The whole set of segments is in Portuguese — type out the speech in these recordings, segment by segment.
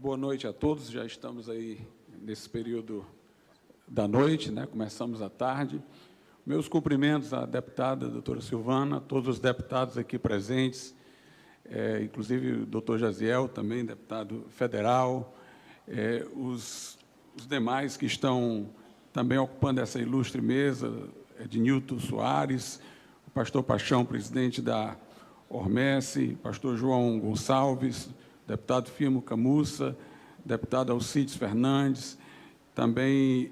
Boa noite a todos, já estamos aí nesse período da noite, né? Começamos à tarde. Meus cumprimentos à deputada doutora Silvana, a todos os deputados aqui presentes, inclusive o doutor Jaziel, também deputado federal, os demais que estão também ocupando essa ilustre mesa, Ednilton Soares, o pastor Paixão, presidente da Ormesse, pastor João Gonçalves, deputado Firmo Camussa, deputado Alcides Fernandes, também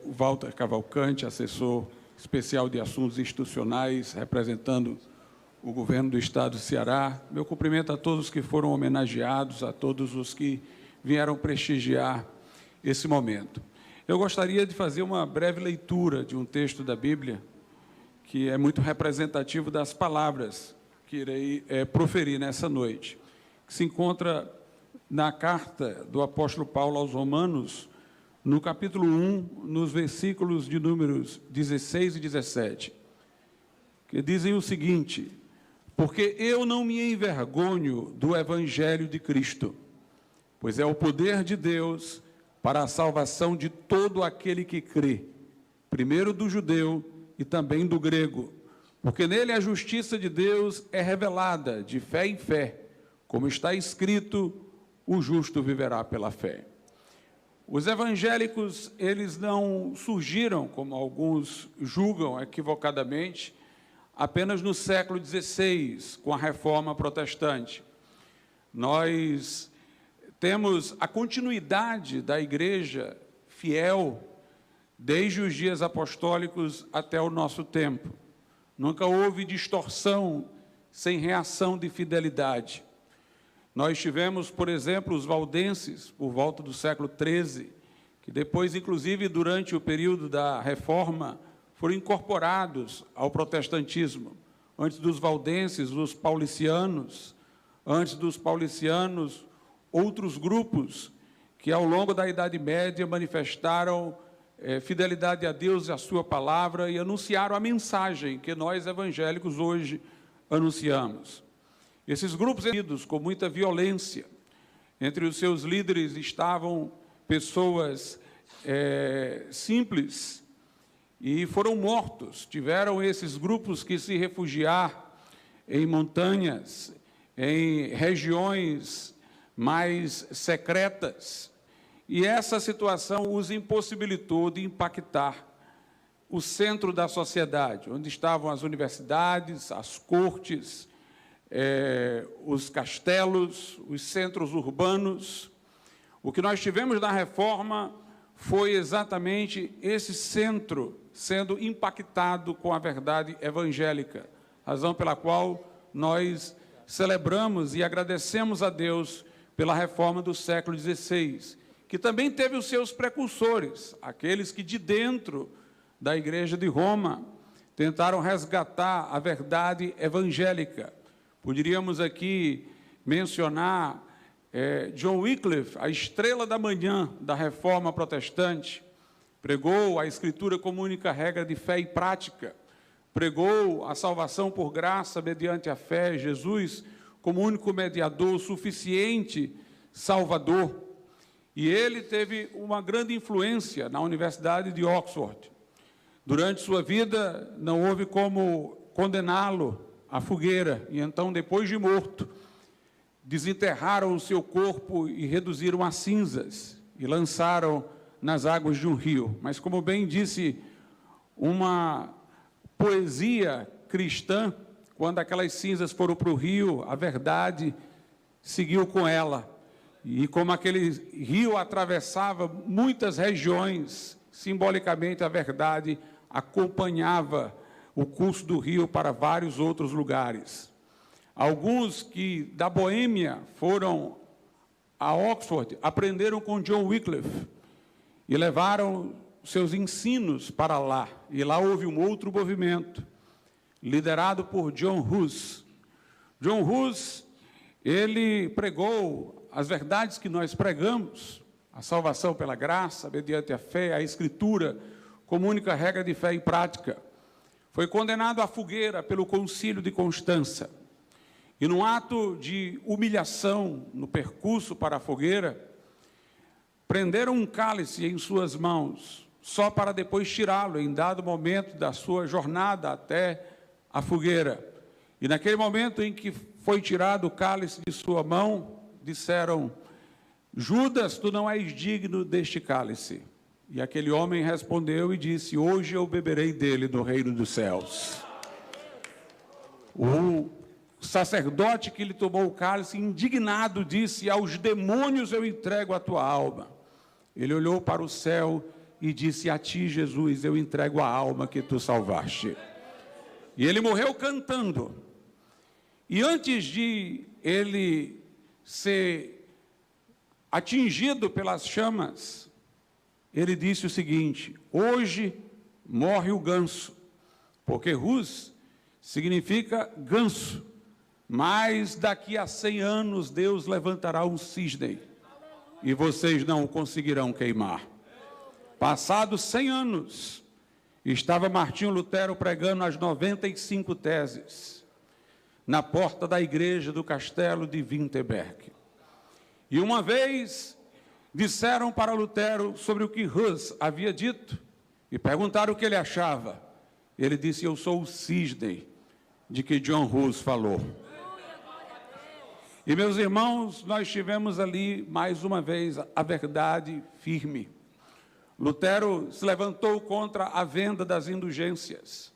o Walter Cavalcante, assessor especial de assuntos institucionais, representando o governo do Estado do Ceará. Meu cumprimento a todos que foram homenageados, a todos os que vieram prestigiar esse momento. Eu gostaria de fazer uma breve leitura de um texto da Bíblia, que é muito representativo das palavras que irei proferir nessa noite, que se encontra na carta do apóstolo Paulo aos Romanos, no capítulo 1, nos versículos de números 16 e 17, que dizem o seguinte: porque eu não me envergonho do evangelho de Cristo, pois é o poder de Deus para a salvação de todo aquele que crê, primeiro do judeu e também do grego, porque nele a justiça de Deus é revelada de fé em fé, como está escrito, o justo viverá pela fé. Os evangélicos, eles não surgiram, como alguns julgam equivocadamente, apenas no século XVI, com a Reforma Protestante. Nós temos a continuidade da Igreja fiel desde os dias apostólicos até o nosso tempo. Nunca houve distorção sem reação de fidelidade. Nós tivemos, por exemplo, os valdenses, por volta do século XIII, que depois, inclusive, durante o período da Reforma, foram incorporados ao protestantismo. Antes dos valdenses, os paulicianos, antes dos paulicianos, outros grupos que, ao longo da Idade Média, manifestaram fidelidade a Deus e a sua palavra e anunciaram a mensagem que nós, evangélicos, hoje anunciamos. Esses grupos unidos com muita violência, entre os seus líderes estavam pessoas simples e foram mortos. Tiveram esses grupos que se refugiar em montanhas, em regiões mais secretas, e essa situação os impossibilitou de impactar o centro da sociedade, onde estavam as universidades, as cortes, os castelos, os centros urbanos. O que nós tivemos na Reforma foi exatamente esse centro sendo impactado com a verdade evangélica, razão pela qual nós celebramos e agradecemos a Deus pela Reforma do século XVI, que também teve os seus precursores, aqueles que de dentro da Igreja de Roma tentaram resgatar a verdade evangélica. Poderíamos aqui mencionar John Wycliffe, a estrela da manhã da Reforma Protestante, pregou a Escritura como única regra de fé e prática, pregou a salvação por graça mediante a fé, Jesus como único mediador, suficiente Salvador. E ele teve uma grande influência na Universidade de Oxford. Durante sua vida, não houve como condená-lo à fogueira, e então, depois de morto, desenterraram o seu corpo e reduziram a cinzas, e lançaram nas águas de um rio. Mas, como bem disse uma poesia cristã, quando aquelas cinzas foram para o rio, a verdade seguiu com ela. E como aquele rio atravessava muitas regiões, simbolicamente a verdade acompanhava o curso do rio para vários outros lugares. Alguns que da Boêmia foram a Oxford, aprenderam com John Wycliffe e levaram seus ensinos para lá. E lá houve um outro movimento, liderado por John Hus. John Hus, ele pregou as verdades que nós pregamos, a salvação pela graça, mediante a fé, a Escritura, como única regra de fé e prática. Foi condenado à fogueira pelo Concílio de Constança. E num ato de humilhação no percurso para a fogueira, prenderam um cálice em suas mãos, só para depois tirá-lo em dado momento da sua jornada até a fogueira. E naquele momento em que foi tirado o cálice de sua mão, disseram: Judas, tu não és digno deste cálice. E aquele homem respondeu e disse: hoje eu beberei dele no reino dos céus. O sacerdote que lhe tomou o cálice, indignado, disse: aos demônios eu entrego a tua alma. Ele olhou para o céu e disse: a ti, Jesus, eu entrego a alma que tu salvaste. E ele morreu cantando. E antes de ele ser atingido pelas chamas, ele disse o seguinte: hoje morre o ganso, porque Rus significa ganso, mas daqui a 100 anos Deus levantará um cisne, e vocês não o conseguirão queimar. Passados 100 anos, estava Martinho Lutero pregando as 95 teses, na porta da igreja do castelo de Wittenberg. E uma vez disseram para Lutero sobre o que Hus havia dito, e perguntaram o que ele achava. Ele disse: eu sou o cisne de que John Hus falou. E, meus irmãos, nós tivemos ali, mais uma vez, a verdade firme. Lutero se levantou contra a venda das indulgências,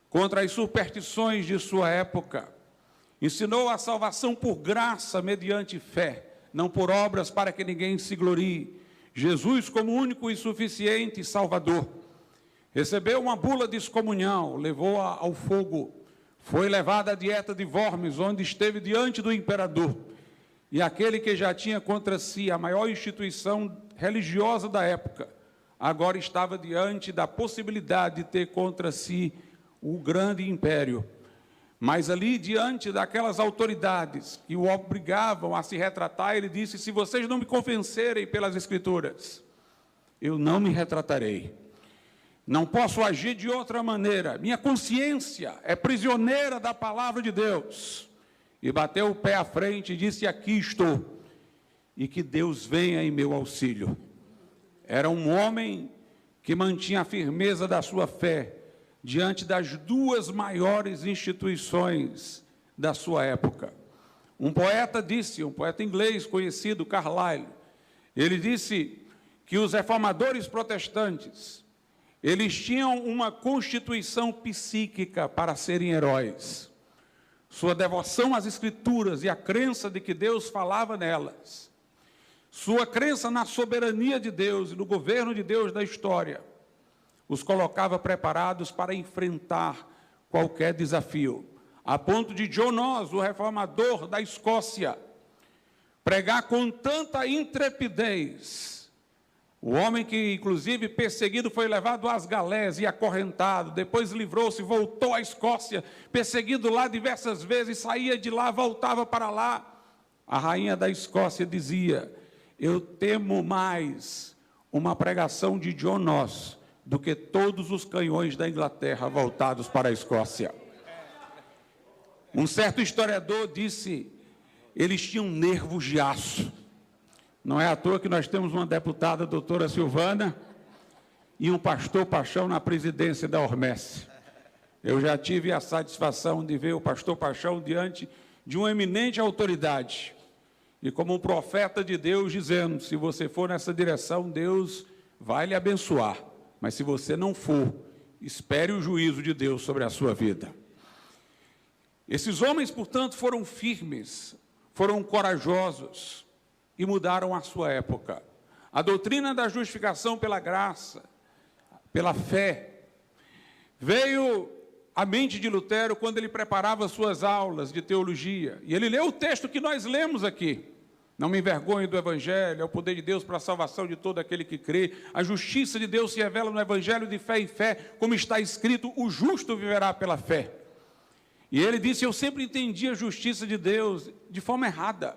contra as superstições de sua época. Ensinou a salvação por graça, mediante fé, não por obras, para que ninguém se glorie. Jesus como único e suficiente Salvador. Recebeu uma bula de excomunhão, levou-a ao fogo. Foi levado à dieta de Worms, onde esteve diante do imperador. E aquele que já tinha contra si a maior instituição religiosa da época, agora estava diante da possibilidade de ter contra si o grande império. Mas ali, diante daquelas autoridades que o obrigavam a se retratar, ele disse: se vocês não me convencerem pelas Escrituras, eu não me retratarei. Não posso agir de outra maneira. Minha consciência é prisioneira da palavra de Deus. E bateu o pé à frente e disse: aqui estou. E que Deus venha em meu auxílio. Era um homem que mantinha a firmeza da sua fé diante das duas maiores instituições da sua época. Um poeta disse, um poeta inglês conhecido, Carlyle, ele disse que os reformadores protestantes, eles tinham uma constituição psíquica para serem heróis. Sua devoção às Escrituras e a crença de que Deus falava nelas, sua crença na soberania de Deus e no governo de Deus da história, os colocava preparados para enfrentar qualquer desafio. A ponto de John Knox, o reformador da Escócia, pregar com tanta intrepidez. O homem que, inclusive, perseguido, foi levado às galés e acorrentado, depois livrou-se, voltou à Escócia, perseguido lá diversas vezes, saía de lá, voltava para lá. A rainha da Escócia dizia: eu temo mais uma pregação de John Knox do que todos os canhões da Inglaterra voltados para a Escócia. Um certo historiador disse: eles tinham nervos de aço. Não é à toa que nós temos uma deputada, a doutora Silvana, e um pastor Paixão na presidência da Ormestre. Eu já tive a satisfação de ver o pastor Paixão diante de uma eminente autoridade, e como um profeta de Deus dizendo: se você for nessa direção, Deus vai lhe abençoar. Mas se você não for, espere o juízo de Deus sobre a sua vida. Esses homens, portanto, foram firmes, foram corajosos e mudaram a sua época. A doutrina da justificação pela graça, pela fé, veio à mente de Lutero quando ele preparava suas aulas de teologia. E ele leu o texto que nós lemos aqui. Não me envergonhe do Evangelho, é o poder de Deus para a salvação de todo aquele que crê. A justiça de Deus se revela no Evangelho de fé em fé, como está escrito: o justo viverá pela fé. E ele disse: eu sempre entendi a justiça de Deus de forma errada.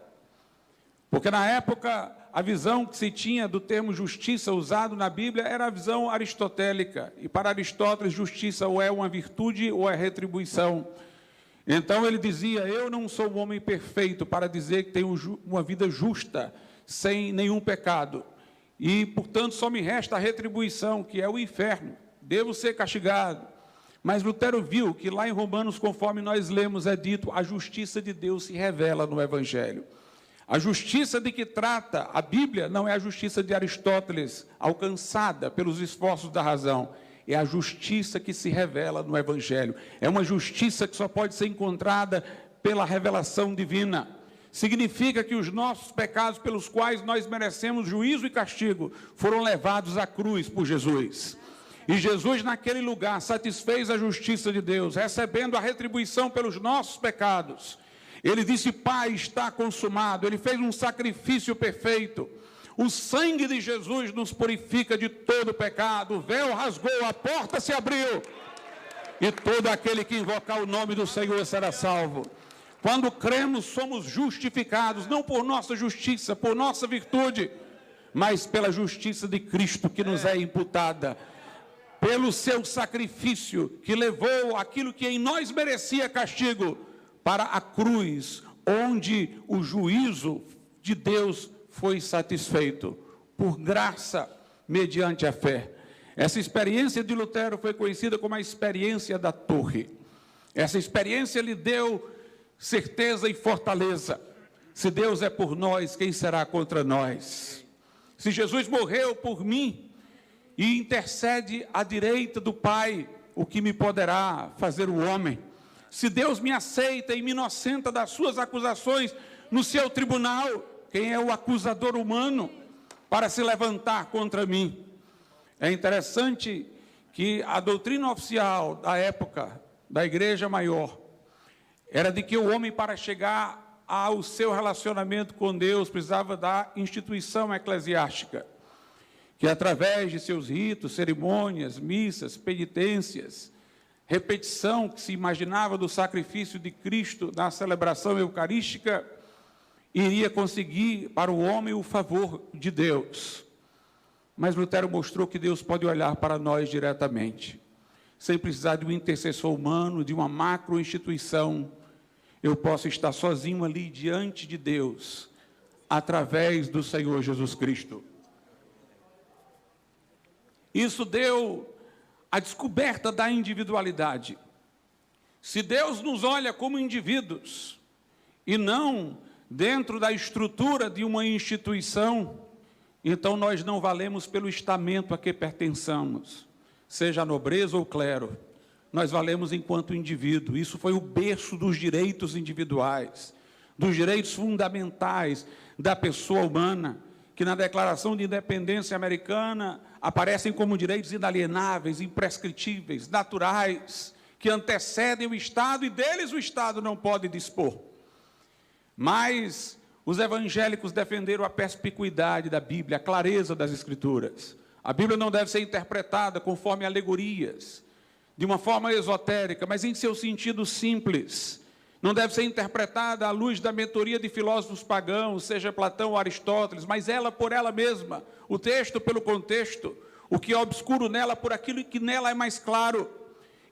Porque na época, a visão que se tinha do termo justiça usado na Bíblia era a visão aristotélica. E para Aristóteles, justiça ou é uma virtude ou é retribuição. Então ele dizia: eu não sou um homem perfeito para dizer que tenho uma vida justa, sem nenhum pecado, e, portanto, só me resta a retribuição, que é o inferno, devo ser castigado. Mas Lutero viu que lá em Romanos, conforme nós lemos, é dito: a justiça de Deus se revela no Evangelho. A justiça de que trata a Bíblia não é a justiça de Aristóteles, alcançada pelos esforços da razão. É a justiça que se revela no Evangelho. É uma justiça que só pode ser encontrada pela revelação divina. Significa que os nossos pecados, pelos quais nós merecemos juízo e castigo, foram levados à cruz por Jesus. E Jesus, naquele lugar, satisfez a justiça de Deus, recebendo a retribuição pelos nossos pecados. Ele disse: Pai, está consumado. Ele fez um sacrifício perfeito. O sangue de Jesus nos purifica de todo pecado. O véu rasgou, a porta se abriu. E todo aquele que invocar o nome do Senhor será salvo. Quando cremos, somos justificados, não por nossa justiça, por nossa virtude, mas pela justiça de Cristo que nos é imputada. Pelo seu sacrifício que levou aquilo que em nós merecia castigo para a cruz, onde o juízo de Deus foi satisfeito, por graça, mediante a fé. Essa experiência de Lutero foi conhecida como a experiência da torre. Essa experiência lhe deu certeza e fortaleza. Se Deus é por nós, quem será contra nós? Se Jesus morreu por mim e intercede à direita do Pai, o que me poderá fazer o homem? Se Deus me aceita e me inocenta das suas acusações no seu tribunal, quem é o acusador humano para se levantar contra mim? É interessante que a doutrina oficial da época da Igreja Maior era de que o homem, para chegar ao seu relacionamento com Deus, precisava da instituição eclesiástica, que através de seus ritos, cerimônias, missas, penitências, repetição que se imaginava do sacrifício de Cristo na celebração eucarística, iria conseguir para o homem o favor de Deus. Mas Lutero mostrou que Deus pode olhar para nós diretamente, sem precisar de um intercessor humano, de uma macro-instituição. Eu posso estar sozinho ali diante de Deus, através do Senhor Jesus Cristo. Isso deu a descoberta da individualidade. Se Deus nos olha como indivíduos, e não dentro da estrutura de uma instituição, então nós não valemos pelo estamento a que pertençamos, seja a nobreza ou o clero. Nós valemos enquanto indivíduo. Isso foi o berço dos direitos individuais, dos direitos fundamentais da pessoa humana, que na Declaração de Independência Americana aparecem como direitos inalienáveis, imprescritíveis, naturais, que antecedem o Estado e deles o Estado não pode dispor. Mas os evangélicos defenderam a perspicuidade da Bíblia, a clareza das Escrituras. A Bíblia não deve ser interpretada conforme alegorias, de uma forma esotérica, mas em seu sentido simples. Não deve ser interpretada à luz da mentoria de filósofos pagãos, seja Platão ou Aristóteles, mas ela por ela mesma, o texto pelo contexto, o que é obscuro nela por aquilo que nela é mais claro.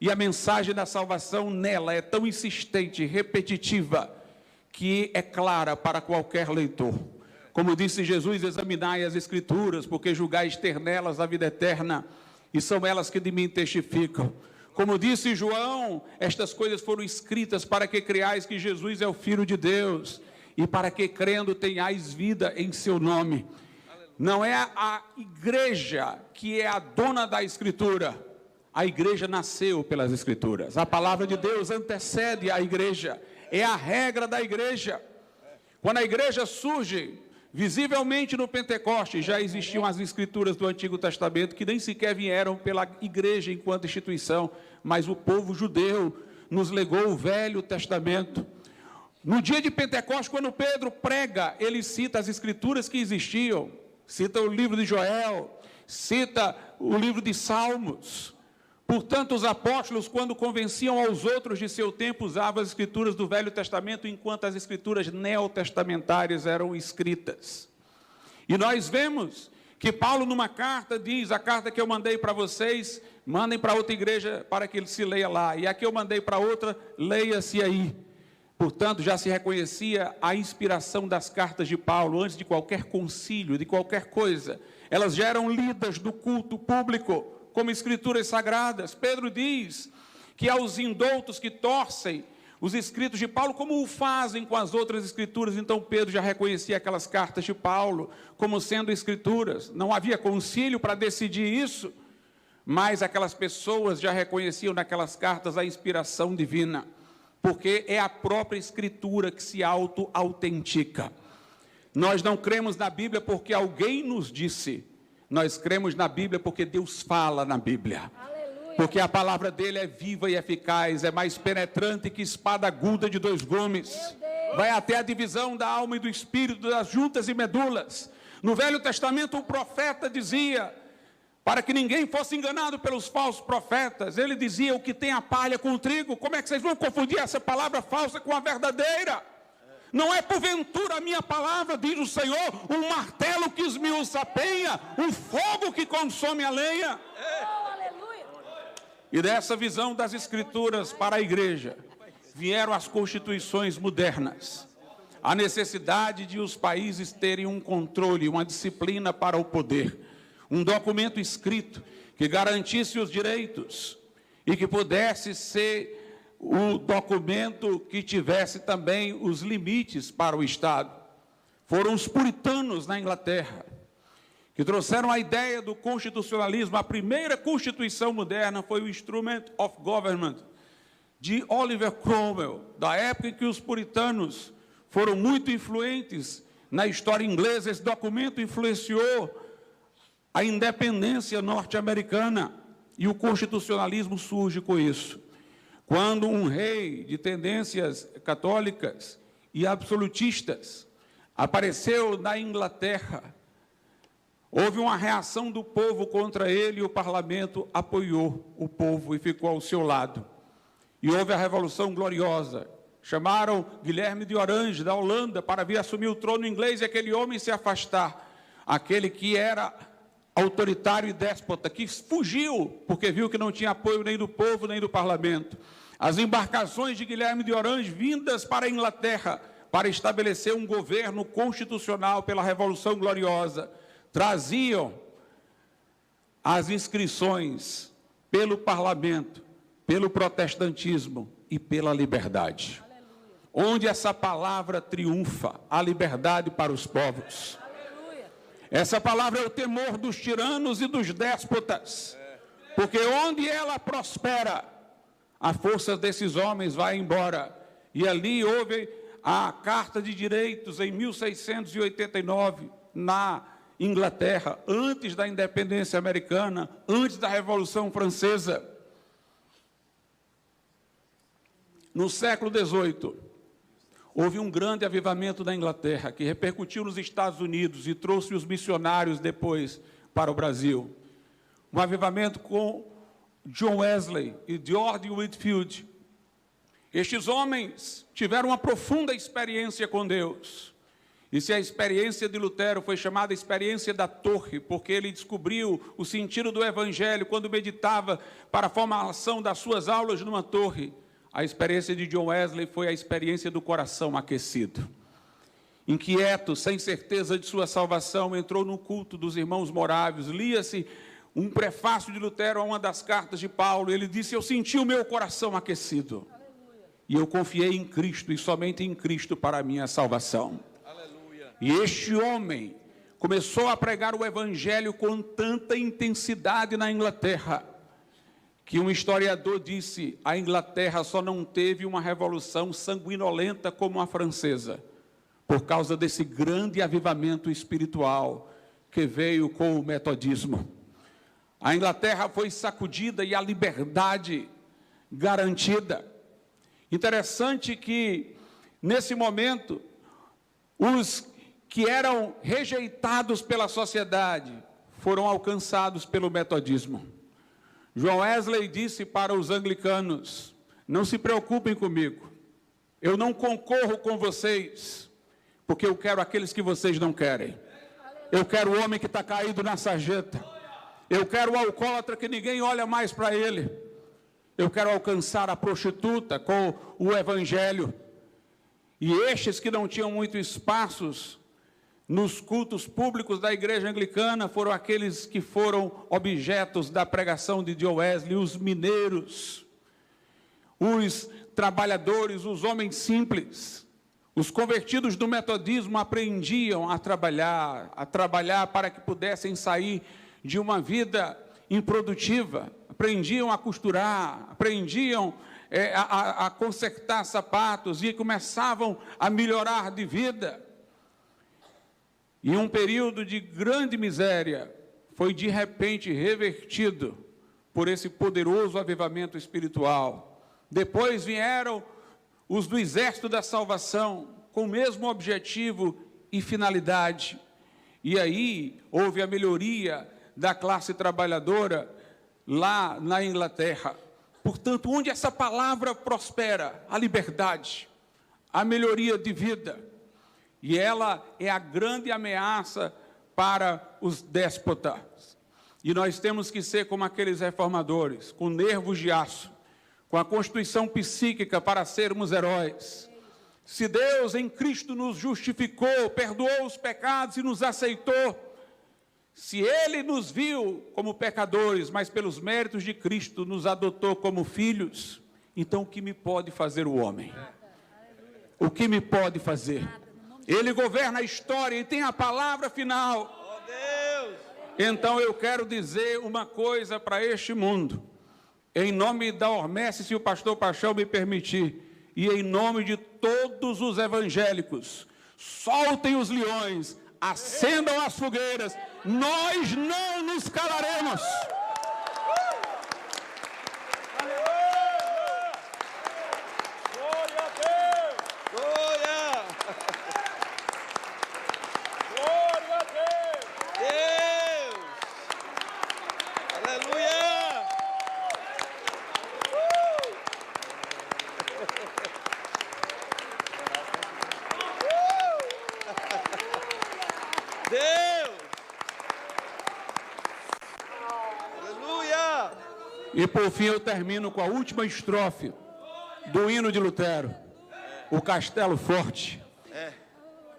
E a mensagem da salvação nela é tão insistente e repetitiva, que é clara para qualquer leitor. Como disse Jesus: examinai as Escrituras, porque julgais ter nelas a vida eterna, e são elas que de mim testificam. Como disse João, estas coisas foram escritas para que creais que Jesus é o Filho de Deus, e para que crendo tenhais vida em seu nome. Não é a igreja que é a dona da Escritura, a igreja nasceu pelas Escrituras. A palavra de Deus antecede a igreja, é a regra da igreja. Quando a igreja surge, visivelmente no Pentecostes, já existiam as Escrituras do Antigo Testamento, que nem sequer vieram pela igreja enquanto instituição, mas o povo judeu nos legou o Velho Testamento. No dia de Pentecostes, quando Pedro prega, ele cita as Escrituras que existiam, cita o livro de Joel, cita o livro de Salmos. Portanto, os apóstolos, quando convenciam aos outros de seu tempo, usavam as Escrituras do Velho Testamento, enquanto as Escrituras neotestamentárias eram escritas. E nós vemos que Paulo, numa carta, diz: a carta que eu mandei para vocês, mandem para outra igreja para que ele se leia lá, e a que eu mandei para outra, leia-se aí. Portanto, já se reconhecia a inspiração das cartas de Paulo, antes de qualquer concílio, de qualquer coisa. Elas já eram lidas do culto público, como escrituras sagradas. Pedro diz que aos indoutos que torcem os escritos de Paulo, como o fazem com as outras escrituras, então Pedro já reconhecia aquelas cartas de Paulo como sendo escrituras. Não havia concílio para decidir isso, mas aquelas pessoas já reconheciam naquelas cartas a inspiração divina, porque é a própria escritura que se auto-autentica. Nós não cremos na Bíblia porque alguém nos disse, nós cremos na Bíblia porque Deus fala na Bíblia. Porque a palavra dele é viva e eficaz, é mais penetrante que espada aguda de 2 gumes. Vai até a divisão da alma e do espírito, das juntas e medulas. No Velho Testamento, o profeta dizia, para que ninguém fosse enganado pelos falsos profetas, ele dizia: o que tem a palha com o trigo. Como é que vocês vão confundir essa palavra falsa com a verdadeira? Não é porventura a minha palavra, diz o Senhor, um martelo que esmiuça a penha, um fogo que consome a lenha. E dessa visão das Escrituras para a igreja, vieram as constituições modernas. A necessidade de os países terem um controle, uma disciplina para o poder. Um documento escrito que garantisse os direitos e que pudesse ser o documento que tivesse também os limites para o Estado. Foram os puritanos na Inglaterra que trouxeram a ideia do constitucionalismo. A primeira constituição moderna foi o Instrument of Government, de Oliver Cromwell, da época em que os puritanos foram muito influentes na história inglesa. Esse documento influenciou a independência norte-americana, e o constitucionalismo surge com isso. Quando um rei de tendências católicas e absolutistas apareceu na Inglaterra, houve uma reação do povo contra ele, e o parlamento apoiou o povo e ficou ao seu lado. E houve a Revolução Gloriosa. Chamaram Guilherme de Orange, da Holanda, para vir assumir o trono inglês e aquele homem se afastar. Aquele que era autoritário e déspota, que fugiu, porque viu que não tinha apoio nem do povo, nem do parlamento. As embarcações de Guilherme de Orange, vindas para a Inglaterra, para estabelecer um governo constitucional pela Revolução Gloriosa, traziam as inscrições pelo parlamento, pelo protestantismo e pela liberdade. Aleluia. Onde essa palavra triunfa, a liberdade para os povos. Aleluia. Essa palavra é o temor dos tiranos e dos déspotas, porque onde ela prospera, a força desses homens vai embora. E ali houve a Carta de Direitos em 1689, na Inglaterra, antes da independência americana, antes da Revolução Francesa. No século XVIII, houve um grande avivamento da Inglaterra, que repercutiu nos Estados Unidos e trouxe os missionários depois para o Brasil. Um avivamento com John Wesley e George Whitefield. Estes homens tiveram uma profunda experiência com Deus. E se a experiência de Lutero foi chamada experiência da torre, porque ele descobriu o sentido do Evangelho quando meditava para a formação das suas aulas numa torre, a experiência de John Wesley foi a experiência do coração aquecido. Inquieto, sem certeza de sua salvação, entrou no culto dos irmãos morávios. Lia-se um prefácio de Lutero a uma das cartas de Paulo. Ele disse: eu senti o meu coração aquecido. Aleluia. E eu confiei em Cristo e somente em Cristo para a minha salvação. E este homem começou a pregar o Evangelho com tanta intensidade na Inglaterra, que um historiador disse: a Inglaterra só não teve uma revolução sanguinolenta como a francesa, por causa desse grande avivamento espiritual que veio com o metodismo. A Inglaterra foi sacudida e a liberdade garantida. Interessante que, nesse momento, os que eram rejeitados pela sociedade foram alcançados pelo metodismo. John Wesley disse para os anglicanos: não se preocupem comigo, eu não concorro com vocês, porque eu quero aqueles que vocês não querem. Eu quero o homem que está caído na sarjeta. Eu quero o alcoólatra que ninguém olha mais para ele. Eu quero alcançar a prostituta com o evangelho. E estes que não tinham muito espaços nos cultos públicos da igreja anglicana foram aqueles que foram objetos da pregação de John Wesley, os mineiros, os trabalhadores, os homens simples. Os convertidos do metodismo aprendiam a trabalhar para que pudessem sair de uma vida improdutiva, aprendiam a costurar, aprendiam a consertar sapatos e começavam a melhorar de vida. E um período de grande miséria foi de repente revertido por esse poderoso avivamento espiritual. Depois vieram os do Exército da Salvação, com o mesmo objetivo e finalidade. E aí houve a melhoria da classe trabalhadora lá na Inglaterra. Portanto, onde essa palavra prospera, a liberdade, a melhoria de vida. E ela é a grande ameaça para os déspotas. E nós temos que ser como aqueles reformadores, com nervos de aço, com a constituição psíquica para sermos heróis. Se Deus em Cristo nos justificou, perdoou os pecados e nos aceitou, se Ele nos viu como pecadores, mas pelos méritos de Cristo nos adotou como filhos, então o que me pode fazer o homem? O que me pode fazer? Ele governa a história e tem a palavra final. Então eu quero dizer uma coisa para este mundo, em nome da Ormesse, se o pastor Paixão me permitir, e em nome de todos os evangélicos: soltem os leões, acendam as fogueiras, nós não nos calaremos. Glória a Deus! Glória! Glória a Deus! Deus! Aleluia! Deus! Aleluia! E por fim eu termino com a última estrofe do hino de Lutero, o Castelo Forte.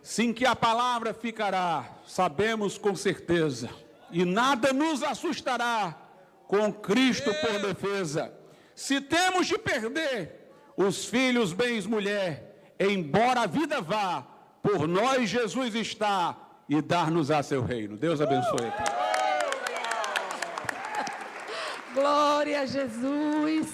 Sim, que a palavra ficará, sabemos com certeza, e nada nos assustará, com Cristo por defesa. Se temos de perder os filhos, bens, mulher, embora a vida vá, por nós Jesus está, e dar-nos a seu reino. Deus abençoe. Glória a Jesus.